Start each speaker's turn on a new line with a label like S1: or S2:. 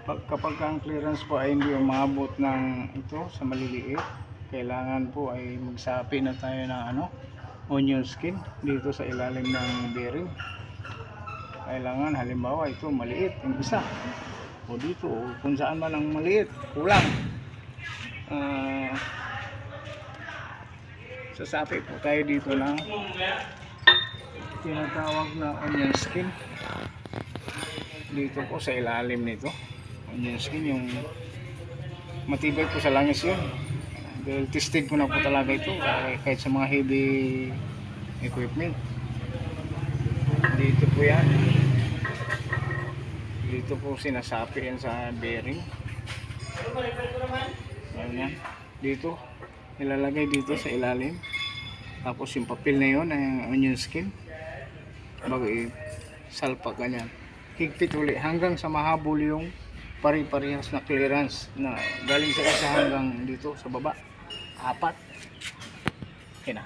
S1: Kapag ang clearance po ay hindi umabot ng ito sa maliliit, kailangan po ay magsapi na tayo ng onion skin dito sa ilalim ng bearing. Kailangan halimbawa ito maliit yung isa, o dito o kung saan man ang maliit, kulang, sasapi po tayo dito ng tinatawag na onion skin dito po sa ilalim nito. Onion skin, yung matibay po sa langis yun, dahil tested ko na po talaga ito kahit sa mga heavy equipment. Dito po yan, dito po sinasapi yan sa bearing. Yan, dito nilalagay dito sa ilalim, tapos yung papel na yun ang onion skin bago salpak ganyan, higpit uli hanggang sa mahabol yung pari-parehas na clearance na galing sa isa hanggang dito sa baba, 4. Yan na.